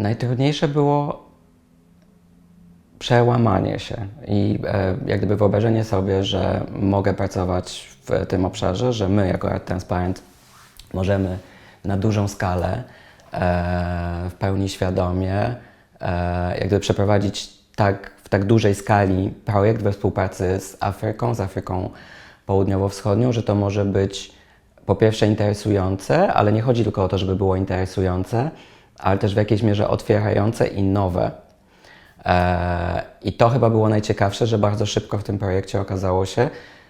Najtrudniejsze było przełamanie się i jak gdyby wyobrażenie sobie, że mogę pracować w tym obszarze, że my jako Art Transparent możemy na dużą skalę, w pełni świadomie, jak gdyby przeprowadzić w tak dużej skali projekt we współpracy z Afryką Południowo-Wschodnią, że to może być po pierwsze interesujące, ale nie chodzi tylko o to, żeby było interesujące, ale też w jakiejś mierze otwierające i nowe. I to chyba było najciekawsze, że bardzo szybko w tym projekcie okazało się,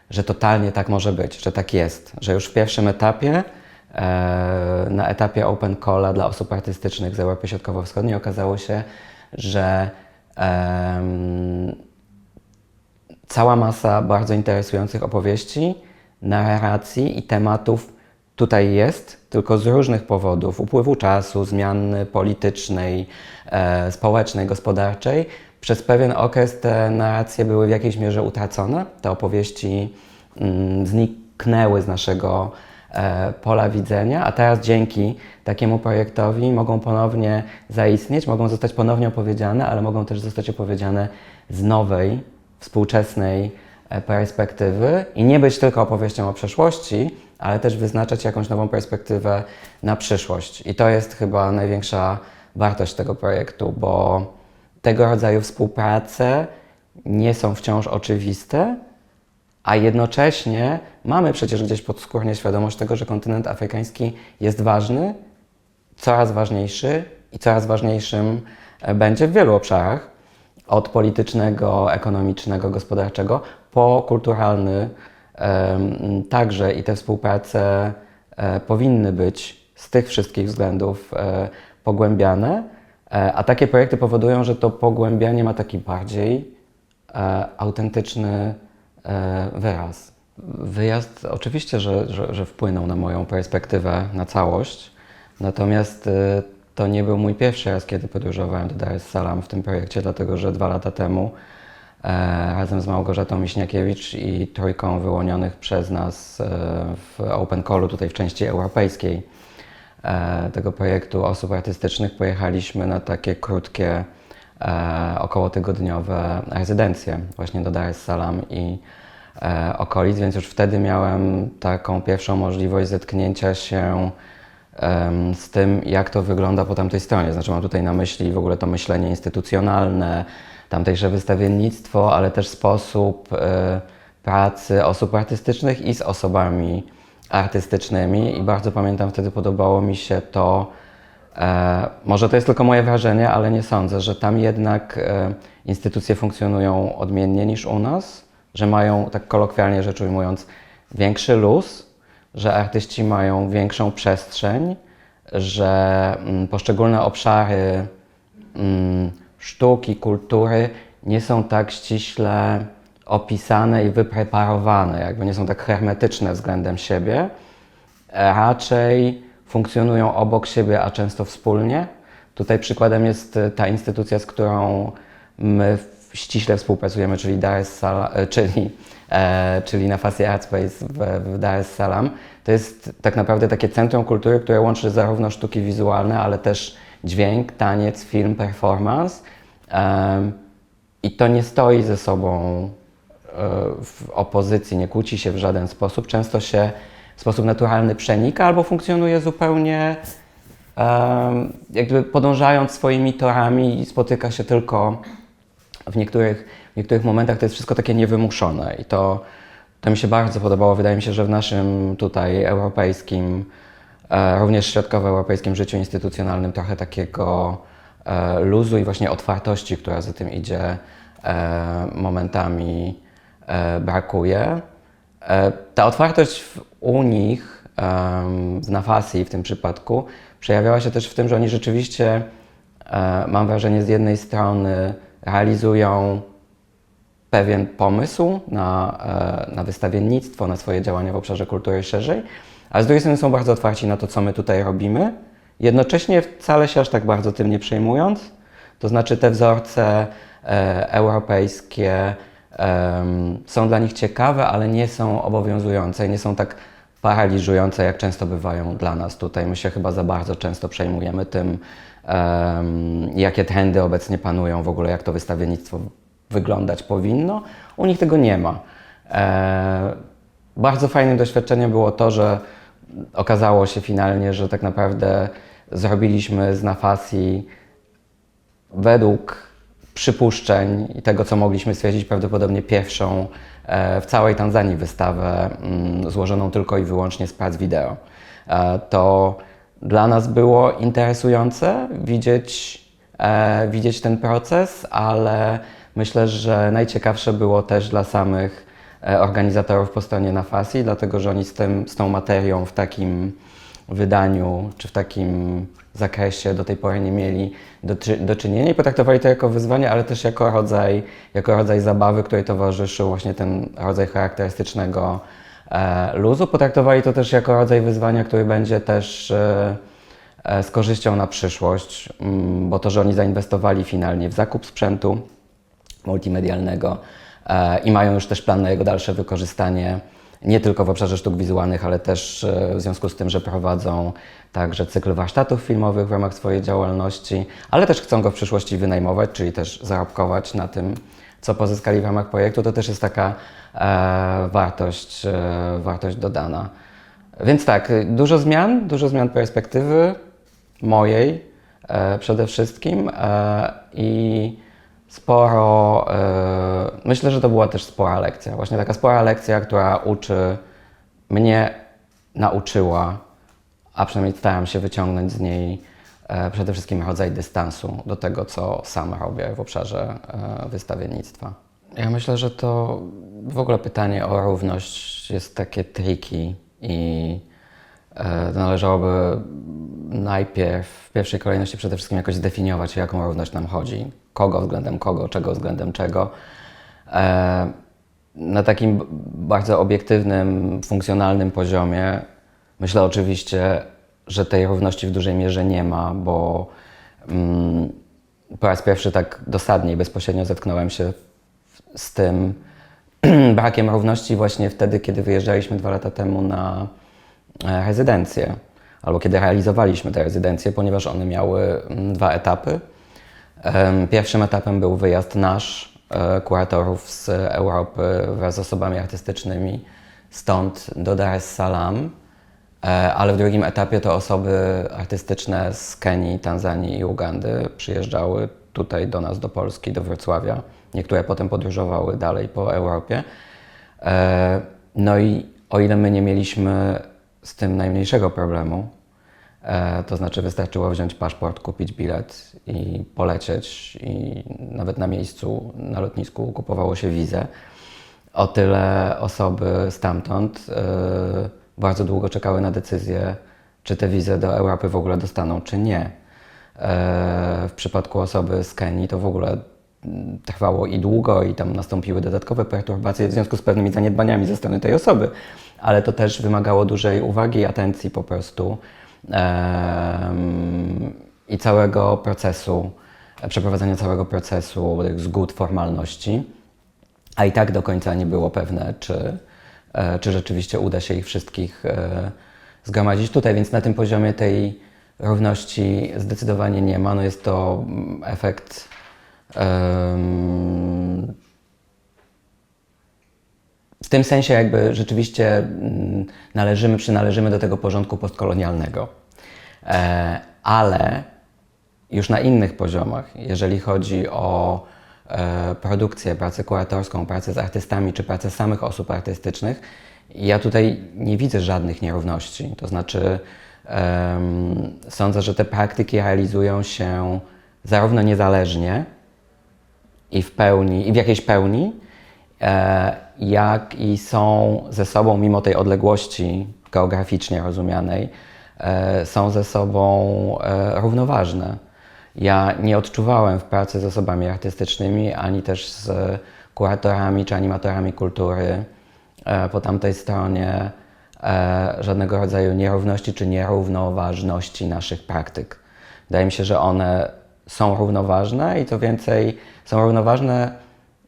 że totalnie tak może być, że tak jest, że już w pierwszym etapie, na etapie Open Calla dla osób artystycznych z Europy Środkowo-Wschodniej okazało się, że cała masa bardzo interesujących opowieści, narracji i tematów tutaj jest, tylko z różnych powodów, upływu czasu, zmiany politycznej, społecznej, gospodarczej. Przez pewien okres te narracje były w jakiejś mierze utracone, te opowieści zniknęły z naszego pola widzenia, a teraz dzięki takiemu projektowi mogą ponownie zaistnieć, mogą zostać ponownie opowiedziane, ale mogą też zostać opowiedziane z nowej, współczesnej perspektywy i nie być tylko opowieścią o przeszłości, ale też wyznaczać jakąś nową perspektywę na przyszłość. I to jest chyba największa wartość tego projektu, bo tego rodzaju współprace nie są wciąż oczywiste, a jednocześnie mamy przecież gdzieś podskórnie świadomość tego, że kontynent afrykański jest ważny, coraz ważniejszy i coraz ważniejszym będzie w wielu obszarach, od politycznego, ekonomicznego, gospodarczego, po kulturalny także i te współprace powinny być z tych wszystkich względów pogłębiane, a takie projekty powodują, że to pogłębianie ma taki bardziej autentyczny wyraz. Wyjazd oczywiście, że wpłynął na moją perspektywę na całość, natomiast to nie był mój pierwszy raz, kiedy podróżowałem do Dar es Salaam w tym projekcie, dlatego że 2 lata temu razem z Małgorzatą Miśniakiewicz i trójką wyłonionych przez nas w Open Callu, tutaj w części europejskiej tego projektu osób artystycznych, pojechaliśmy na takie krótkie, około tygodniowe rezydencje właśnie do Dar es Salaam i okolic, więc już wtedy miałem taką pierwszą możliwość zetknięcia się z tym, jak to wygląda po tamtej stronie. Znaczy mam tutaj na myśli w ogóle to myślenie instytucjonalne, tamtejsze wystawiennictwo, ale też sposób pracy osób artystycznych i z osobami artystycznymi i bardzo pamiętam, wtedy podobało mi się to, może to jest tylko moje wrażenie, ale nie sądzę, że tam jednak instytucje funkcjonują odmiennie niż u nas, że mają, tak kolokwialnie rzecz ujmując, większy luz, że artyści mają większą przestrzeń, że poszczególne obszary sztuki, kultury nie są tak ściśle opisane i wypreparowane, jakby nie są tak hermetyczne względem siebie, raczej funkcjonują obok siebie, a często wspólnie. Tutaj przykładem jest ta instytucja, z którą my ściśle współpracujemy, czyli Dar es Salaam, czyli Nafacy Art Space w Dar es Salaam. To jest tak naprawdę takie centrum kultury, które łączy zarówno sztuki wizualne, ale też dźwięk, taniec, film, performance. I to nie stoi ze sobą w opozycji, nie kłóci się w żaden sposób. Często się w sposób naturalny przenika albo funkcjonuje zupełnie jakby podążając swoimi torami i spotyka się tylko w niektórych momentach. To jest wszystko takie niewymuszone i to mi się bardzo podobało. Wydaje mi się, że w naszym tutaj europejskim, również środkowoeuropejskim życiu instytucjonalnym trochę takiego luzu i właśnie otwartości, która za tym idzie, momentami brakuje. Ta otwartość u nich, w Nafacy w tym przypadku, przejawiała się też w tym, że oni rzeczywiście, mam wrażenie, z jednej strony realizują pewien pomysł na wystawiennictwo, na swoje działania w obszarze kultury szerzej, a z drugiej strony są bardzo otwarci na to, co my tutaj robimy, jednocześnie wcale się aż tak bardzo tym nie przejmując. To znaczy te wzorce europejskie są dla nich ciekawe, ale nie są obowiązujące, nie są tak paraliżujące, jak często bywają dla nas tutaj. My się chyba za bardzo często przejmujemy tym, jakie trendy obecnie panują, w ogóle jak to wystawiennictwo wyglądać powinno. U nich tego nie ma. Bardzo fajnym doświadczeniem było to, że okazało się finalnie, że tak naprawdę zrobiliśmy z Nafasi według przypuszczeń i tego, co mogliśmy stwierdzić, prawdopodobnie pierwszą w całej Tanzanii wystawę złożoną tylko i wyłącznie z prac wideo. To dla nas było interesujące widzieć ten proces, ale myślę, że najciekawsze było też dla samych organizatorów po stronie Nafasi, dlatego że oni z tą materią w takim wydaniu czy w takim zakresie do tej pory nie mieli do czynienia i potraktowali to jako wyzwanie, ale też jako rodzaj zabawy, której towarzyszył właśnie ten rodzaj charakterystycznego luzu. Potraktowali to też jako rodzaj wyzwania, który będzie też z korzyścią na przyszłość, bo to, że oni zainwestowali finalnie w zakup sprzętu multimedialnego i mają już też plan na jego dalsze wykorzystanie, nie tylko w obszarze sztuk wizualnych, ale też w związku z tym, że prowadzą także cykl warsztatów filmowych w ramach swojej działalności, ale też chcą go w przyszłości wynajmować, czyli też zarobkować na tym, co pozyskali w ramach projektu. To też jest taka wartość dodana. Więc tak, dużo zmian perspektywy mojej przede wszystkim i sporo, myślę, że to była też spora lekcja, właśnie taka spora lekcja, która nauczyła, a przynajmniej staram się wyciągnąć z niej przede wszystkim rodzaj dystansu do tego, co sam robię w obszarze wystawiennictwa. Ja myślę, że to w ogóle pytanie o równość jest takie tricky i należałoby najpierw w pierwszej kolejności przede wszystkim jakoś zdefiniować, o jaką równość nam chodzi. Kogo względem kogo, czego względem czego. Na takim bardzo obiektywnym, funkcjonalnym poziomie myślę oczywiście, że tej równości w dużej mierze nie ma, bo po raz pierwszy tak dosadnie i bezpośrednio zetknąłem się z tym brakiem równości właśnie wtedy, kiedy wyjeżdżaliśmy 2 lata temu na rezydencję, albo kiedy realizowaliśmy te rezydencje, ponieważ one miały 2 etapy. Pierwszym etapem był wyjazd nasz, kuratorów z Europy wraz z osobami artystycznymi stąd do Dar es Salaam, ale w drugim etapie to osoby artystyczne z Kenii, Tanzanii i Ugandy przyjeżdżały tutaj do nas, do Polski, do Wrocławia. Niektóre potem podróżowały dalej po Europie. No i o ile my nie mieliśmy z tym najmniejszego problemu, to znaczy wystarczyło wziąć paszport, kupić bilet i polecieć i nawet na miejscu, na lotnisku kupowało się wizę. O tyle osoby stamtąd bardzo długo czekały na decyzję, czy tę wizę do Europy w ogóle dostaną, czy nie. W przypadku osoby z Kenii to w ogóle trwało i długo i tam nastąpiły dodatkowe perturbacje w związku z pewnymi zaniedbaniami ze strony tej osoby, ale to też wymagało dużej uwagi i atencji po prostu i całego procesu, przeprowadzenia całego procesu tych zgód, formalności, a i tak do końca nie było pewne, czy rzeczywiście uda się ich wszystkich zgromadzić tutaj, więc na tym poziomie tej równości zdecydowanie nie ma. No jest to efekt w tym sensie jakby rzeczywiście przynależymy do tego porządku postkolonialnego. Ale już na innych poziomach, jeżeli chodzi o produkcję, pracę kuratorską, pracę z artystami czy pracę samych osób artystycznych, ja tutaj nie widzę żadnych nierówności. To znaczy sądzę, że te praktyki realizują się zarówno niezależnie i w pełni, i w jakiejś pełni, jak i są ze sobą, mimo tej odległości geograficznie rozumianej, są ze sobą równoważne. Ja nie odczuwałem w pracy z osobami artystycznymi, ani też z kuratorami czy animatorami kultury po tamtej stronie żadnego rodzaju nierówności czy nierównoważności naszych praktyk. Wydaje mi się, że one są równoważne i co więcej, są równoważne,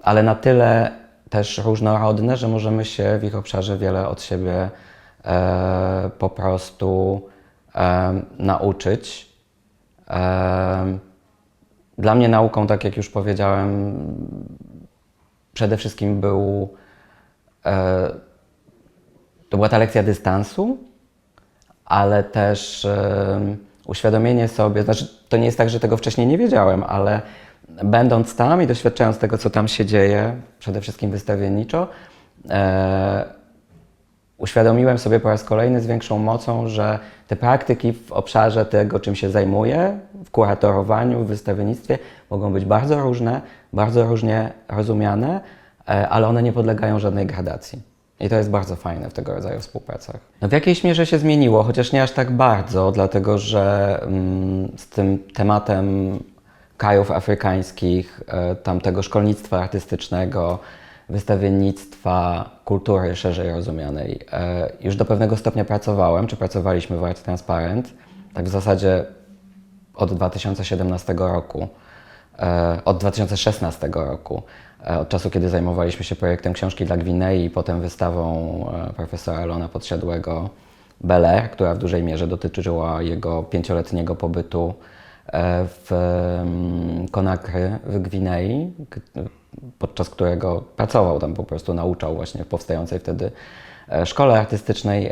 ale na tyle też różnorodne, że możemy się w ich obszarze wiele od siebie po prostu nauczyć Dla mnie nauką, tak jak już powiedziałem, przede wszystkim to była ta lekcja dystansu, ale też uświadomienie sobie, znaczy to nie jest tak, że tego wcześniej nie wiedziałem, ale będąc tam i doświadczając tego, co tam się dzieje, przede wszystkim wystawienniczo, uświadomiłem sobie po raz kolejny z większą mocą, że te praktyki w obszarze tego, czym się zajmuję, w kuratorowaniu, w wystawiennictwie, mogą być bardzo różne, bardzo różnie rozumiane, ale one nie podlegają żadnej gradacji. I to jest bardzo fajne w tego rodzaju współpracach. No w jakiejś mierze się zmieniło, chociaż nie aż tak bardzo, dlatego że z tym tematem krajów afrykańskich, tamtego szkolnictwa artystycznego, wystawiennictwa, kultury szerzej rozumianej. Już do pewnego stopnia pracowałem, czy pracowaliśmy w Art Transparent, tak w zasadzie od 2017 roku, od 2016 roku, od czasu, kiedy zajmowaliśmy się projektem Książki dla Gwinei i potem wystawą profesora Elona Podsiadłego Bel Air, która w dużej mierze dotyczyła jego 5-letniego pobytu w Conakry w Gwinei, podczas którego pracował tam, po prostu nauczał właśnie w powstającej wtedy szkole artystycznej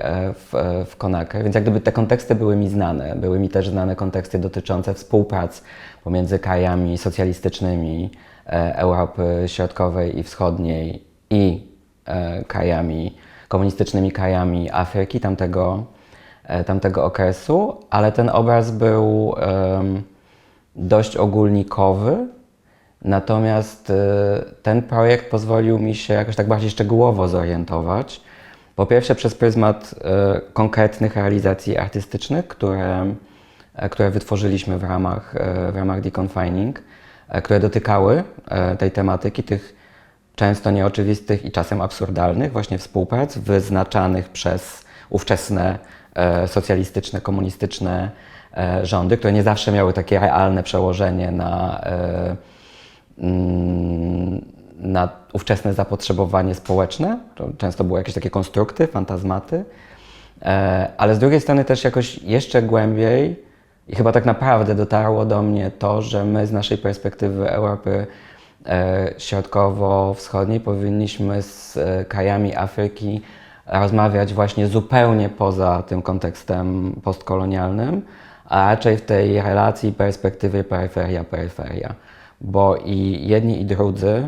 w Conakry. Więc jak gdyby te konteksty były mi znane. Były mi też znane konteksty dotyczące współprac pomiędzy krajami socjalistycznymi Europy Środkowej i Wschodniej i krajami, komunistycznymi krajami Afryki tamtego okresu, ale ten obraz był dość ogólnikowy. Natomiast ten projekt pozwolił mi się jakoś tak bardziej szczegółowo zorientować. Po pierwsze przez pryzmat konkretnych realizacji artystycznych, które wytworzyliśmy w ramach Deconfining, które dotykały tej tematyki, tych często nieoczywistych i czasem absurdalnych właśnie współprac wyznaczanych przez ówczesne socjalistyczne, komunistyczne rządy, które nie zawsze miały takie realne przełożenie na ówczesne zapotrzebowanie społeczne. To często były jakieś takie konstrukty, fantazmaty, ale z drugiej strony też jakoś jeszcze głębiej i chyba tak naprawdę dotarło do mnie to, że my z naszej perspektywy Europy Środkowo-Wschodniej powinniśmy z krajami Afryki rozmawiać właśnie zupełnie poza tym kontekstem postkolonialnym, a raczej w tej relacji perspektywy peryferia. Bo i jedni i drudzy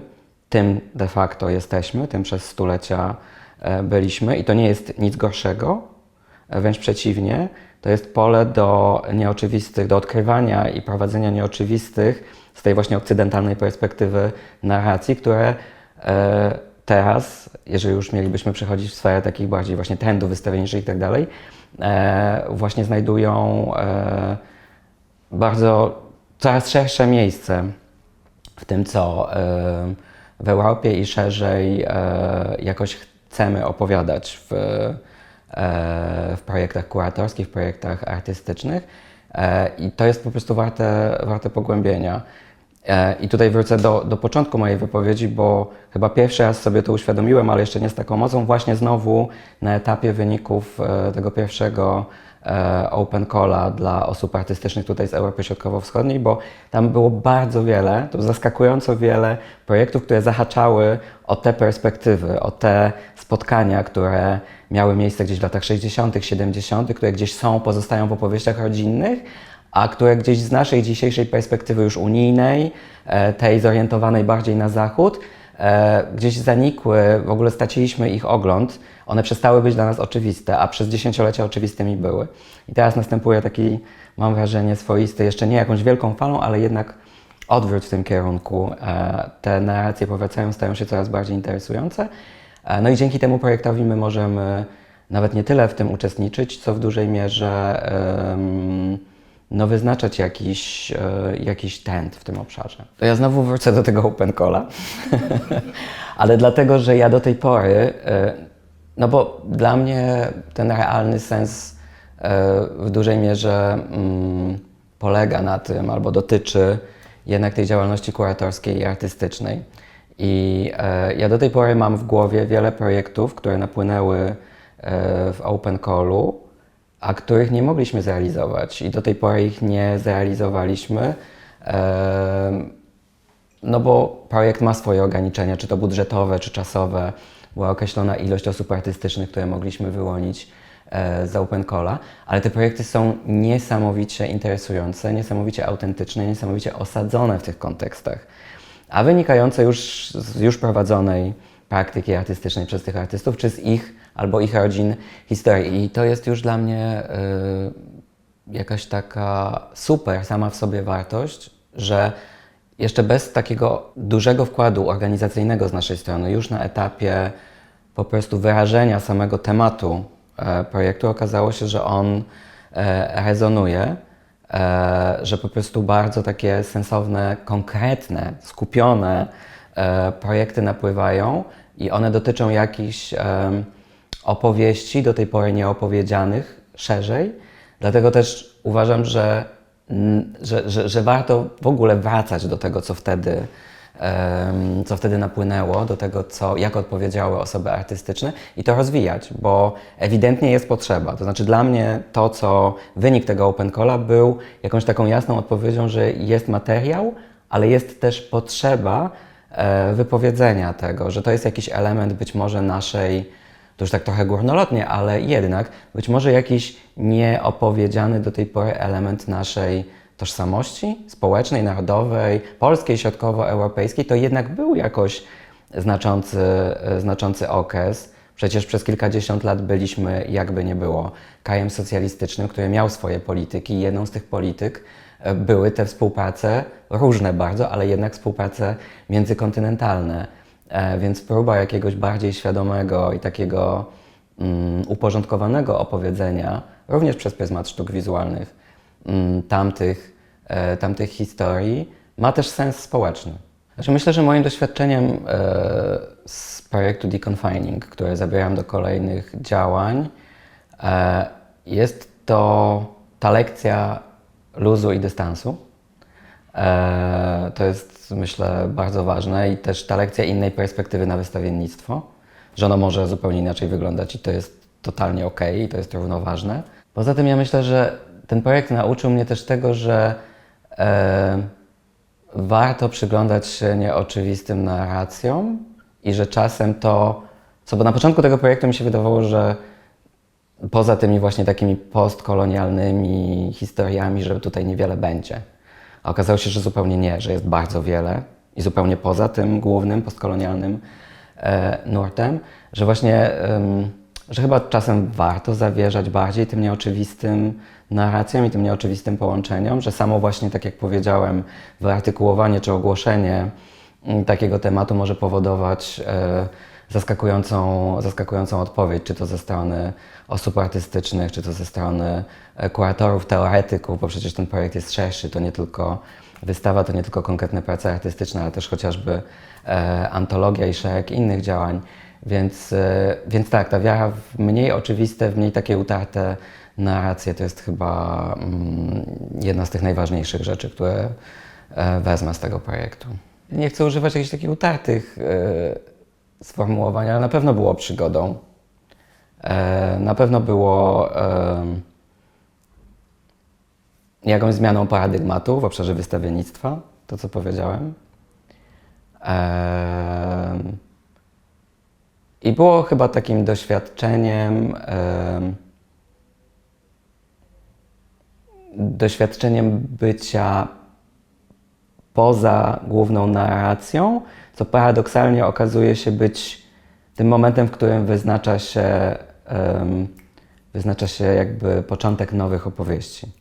tym de facto jesteśmy, tym przez stulecia byliśmy i to nie jest nic gorszego, wręcz przeciwnie, to jest pole do nieoczywistych, do odkrywania i prowadzenia nieoczywistych z tej właśnie okcydentalnej perspektywy narracji, które teraz, jeżeli już mielibyśmy przechodzić w sferę takich bardziej właśnie trendów wystawienniczych i tak dalej, właśnie znajdują coraz szersze miejsce w tym, co w Europie i szerzej jakoś chcemy opowiadać w projektach kuratorskich, w projektach artystycznych i to jest po prostu warte pogłębienia. I tutaj wrócę do początku mojej wypowiedzi, bo chyba pierwszy raz sobie to uświadomiłem, ale jeszcze nie z taką mocą, właśnie znowu na etapie wyników tego pierwszego Open Calla dla osób artystycznych tutaj z Europy Środkowo-Wschodniej, bo tam było bardzo wiele, to zaskakująco wiele projektów, które zahaczały o te perspektywy, o te spotkania, które miały miejsce gdzieś w latach 60., 70., które gdzieś pozostają w opowieściach rodzinnych, a które gdzieś z naszej dzisiejszej perspektywy już unijnej, tej zorientowanej bardziej na zachód, gdzieś zanikły, w ogóle straciliśmy ich ogląd, one przestały być dla nas oczywiste, a przez dziesięciolecia oczywistymi były. I teraz następuje taki, mam wrażenie, swoisty, jeszcze nie jakąś wielką falą, ale jednak odwrót w tym kierunku. Te narracje powracają, stają się coraz bardziej interesujące. No i dzięki temu projektowi my możemy nawet nie tyle w tym uczestniczyć, co w dużej mierze wyznaczać jakiś trend w tym obszarze. To ja znowu wrócę do tego Open Calla, ale dlatego, że ja do tej pory, no bo dla mnie ten realny sens w dużej mierze polega na tym, albo dotyczy jednak tej działalności kuratorskiej i artystycznej. I ja do tej pory mam w głowie wiele projektów, które napłynęły w Open Callu, a których nie mogliśmy zrealizować i do tej pory ich nie zrealizowaliśmy, no bo projekt ma swoje ograniczenia, czy to budżetowe, czy czasowe. Była określona ilość osób artystycznych, które mogliśmy wyłonić z Open Calla, ale te projekty są niesamowicie interesujące, niesamowicie autentyczne, niesamowicie osadzone w tych kontekstach, a wynikające już z już prowadzonej praktyki artystycznej przez tych artystów, czy z ich albo ich rodzin historii. I to jest już dla mnie jakaś taka super sama w sobie wartość, że jeszcze bez takiego dużego wkładu organizacyjnego z naszej strony, już na etapie po prostu wyrażenia samego tematu projektu okazało się, że on rezonuje, że po prostu bardzo takie sensowne, konkretne, skupione projekty napływają i one dotyczą jakichś opowieści do tej pory nieopowiedzianych szerzej. Dlatego też uważam, że warto w ogóle wracać do tego, co wtedy napłynęło, do tego, jak odpowiedziały osoby artystyczne i to rozwijać, bo ewidentnie jest potrzeba. To znaczy dla mnie to, co wynik tego Open Calla był jakąś taką jasną odpowiedzią, że jest materiał, ale jest też potrzeba wypowiedzenia tego, że to jest jakiś element być może naszej, to już tak trochę górnolotnie, ale jednak być może jakiś nieopowiedziany do tej pory element naszej tożsamości społecznej, narodowej, polskiej, środkowoeuropejskiej, to jednak był jakoś znaczący okres. Przecież przez kilkadziesiąt lat byliśmy, jakby nie było, krajem socjalistycznym, który miał swoje polityki i jedną z tych polityk były te współprace, różne bardzo, ale jednak współprace międzykontynentalne. Więc próba jakiegoś bardziej świadomego i takiego uporządkowanego opowiedzenia, również przez pryzmat sztuk wizualnych, tamtych historii, ma też sens społeczny. Znaczy myślę, że moim doświadczeniem z projektu Deconfining, które zabieram do kolejnych działań, jest to ta lekcja luzu i dystansu. To jest, myślę, bardzo ważne i też ta lekcja innej perspektywy na wystawiennictwo, że ono może zupełnie inaczej wyglądać i to jest totalnie okej i to jest równoważne. Poza tym ja myślę, że ten projekt nauczył mnie też tego, że warto przyglądać się nieoczywistym narracjom i że czasem bo na początku tego projektu mi się wydawało, że poza tymi właśnie takimi postkolonialnymi historiami, że tutaj niewiele będzie. A okazało się, że zupełnie nie, że jest bardzo wiele i zupełnie poza tym głównym postkolonialnym nurtem, że właśnie, że chyba czasem warto zawierzać bardziej tym nieoczywistym narracjom i tym nieoczywistym połączeniom, że samo właśnie, tak jak powiedziałem, wyartykułowanie czy ogłoszenie takiego tematu może powodować zaskakującą odpowiedź, czy to ze strony osób artystycznych, czy to ze strony kuratorów, teoretyków, bo przecież ten projekt jest szerszy, to nie tylko wystawa, to nie tylko konkretne prace artystyczne, ale też chociażby antologia i szereg innych działań. Więc tak, ta wiara w mniej oczywiste, w mniej takie utarte narracje to jest chyba jedna z tych najważniejszych rzeczy, które wezmę z tego projektu. Nie chcę używać jakichś takich utartych sformułowań, ale na pewno było przygodą. Na pewno było jakąś zmianą paradygmatu w obszarze wystawiennictwa, to co powiedziałem. I było chyba takim doświadczeniem bycia poza główną narracją, co paradoksalnie okazuje się być tym momentem, w którym wyznacza się jakby początek nowych opowieści.